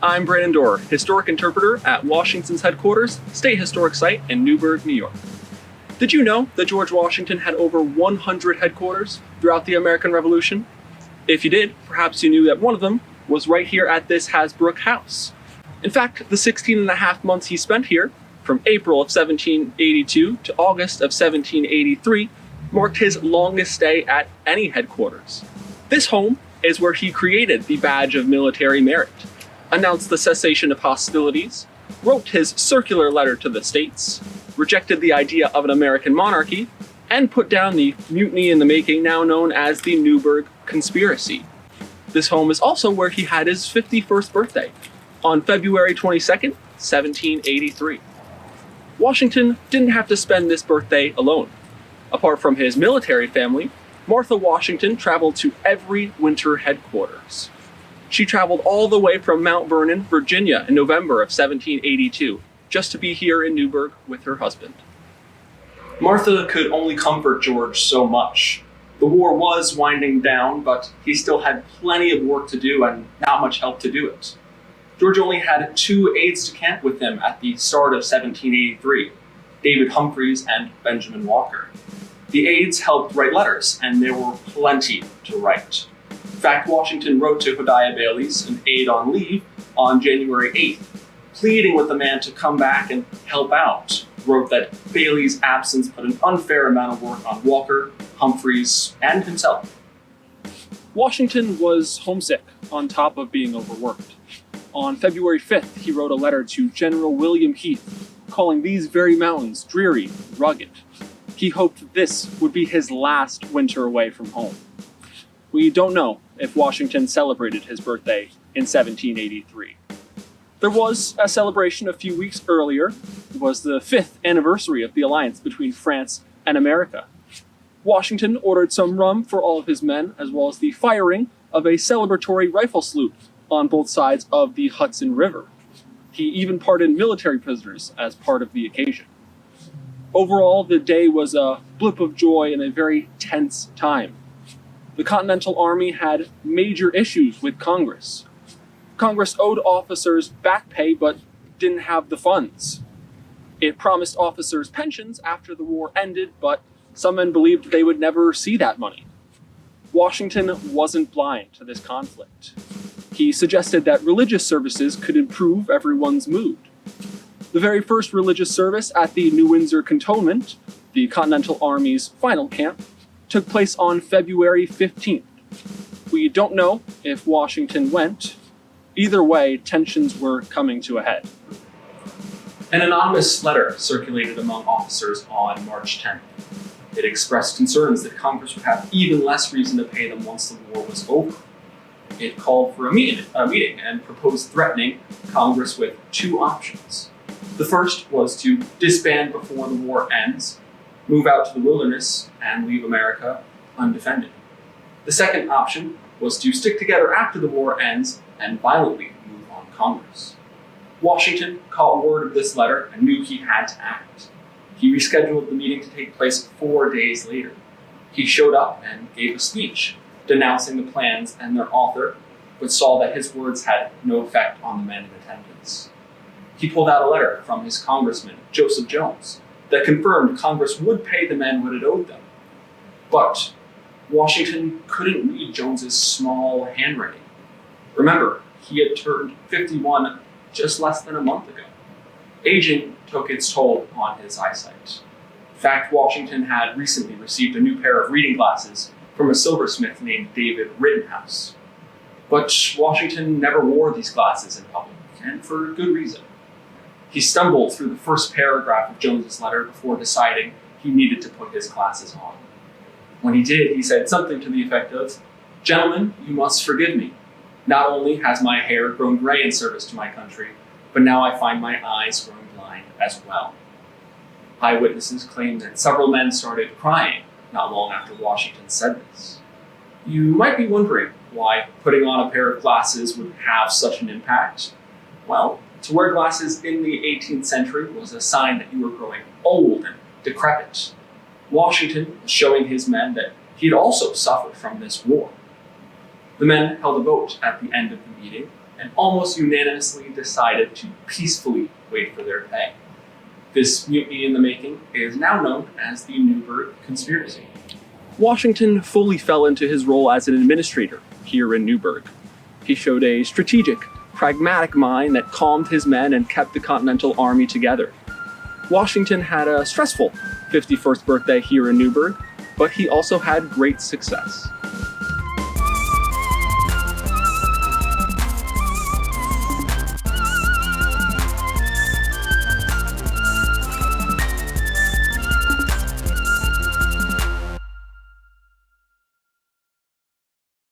I'm Brandon Dorr, historic interpreter at Washington's headquarters, State Historic Site in Newburgh, New York. Did you know that George Washington had over 100 headquarters throughout the American Revolution? If you did, perhaps you knew that one of them was right here at this Hasbrook house. In fact, the 16 and a half months he spent here, from April of 1782 to August of 1783, marked his longest stay at any headquarters. This home is where he created the Badge of Military Merit, announced the cessation of hostilities, wrote his circular letter to the states, rejected the idea of an American monarchy, and put down the mutiny in the making now known as the Newburgh Conspiracy. This home is also where he had his 51st birthday, on February 22nd, 1783. Washington didn't have to spend this birthday alone. Apart from his military family, Martha Washington traveled to every winter headquarters. She traveled all the way from Mount Vernon, Virginia in November of 1782, just to be here in Newburgh with her husband. Martha could only comfort George so much. The war was winding down, but he still had plenty of work to do and not much help to do it. George only had 2 aides-de-camp with him at the start of 1783, David Humphreys and Benjamin Walker. The aides helped write letters, and there were plenty to write. In fact, Washington wrote to Hodiah Bayles, an aide on leave, on January 8th, pleading with the man to come back and help out. Wrote that Bayles' absence put an unfair amount of work on Walker, Humphreys, and himself. Washington was homesick on top of being overworked. On February 5th, he wrote a letter to General William Heath, calling these very mountains dreary, rugged. He hoped this would be his last winter away from home. We don't know if Washington celebrated his birthday in 1783. There was a celebration a few weeks earlier. It was the 5th anniversary of the alliance between France and America. Washington ordered some rum for all of his men, as well as the firing of a celebratory rifle salute on both sides of the Hudson River. He even pardoned military prisoners as part of the occasion. Overall, the day was a blip of joy in a very tense time. The Continental Army had major issues with Congress. Congress owed officers back pay but didn't have the funds. It promised officers pensions after the war ended, but some men believed they would never see that money. Washington wasn't blind to this conflict. He suggested that religious services could improve everyone's mood. The very first religious service at the New Windsor Cantonment, the Continental Army's final camp, took place on February 15th. We don't know if Washington went. Either way, tensions were coming to a head. An anonymous letter circulated among officers on March 10th. It expressed concerns that Congress would have even less reason to pay them once the war was over. It called for a meeting and proposed threatening Congress with 2 options. The first was to disband before the war ends, move out to the wilderness, and leave America undefended. The second option was to stick together after the war ends and violently move on Congress. Washington caught word of this letter and knew he had to act. He rescheduled the meeting to take place 4 days later. He showed up and gave a speech denouncing the plans and their author, but saw that his words had no effect on the men in attendance. He pulled out a letter from his congressman, Joseph Jones, that confirmed Congress would pay the men what it owed them. But Washington couldn't read Jones's small handwriting. Remember, he had turned 51 just less than a month ago. Aging took its toll on his eyesight. In fact, Washington had recently received a new pair of reading glasses from a silversmith named David Rittenhouse. But Washington never wore these glasses in public, and for good reason. He stumbled through the first paragraph of Jones's letter before deciding he needed to put his glasses on. When he did, he said something to the effect of, "Gentlemen, you must forgive me. Not only has my hair grown gray in service to my country, but now I find my eyes growing blind as well." Eyewitnesses claim that several men started crying not long after Washington said this. You might be wondering why putting on a pair of glasses would have such an impact. Well, to wear glasses in the 18th century was a sign that you were growing old and decrepit. Washington was showing his men that he'd also suffered from this war. The men held a vote at the end of the meeting, and almost unanimously decided to peacefully wait for their pay. This mutiny in the making is now known as the Newburgh Conspiracy. Washington fully fell into his role as an administrator here in Newburgh. He showed a strategic, pragmatic mind that calmed his men and kept the Continental Army together. Washington had a stressful 51st birthday here in Newburgh, but he also had great success.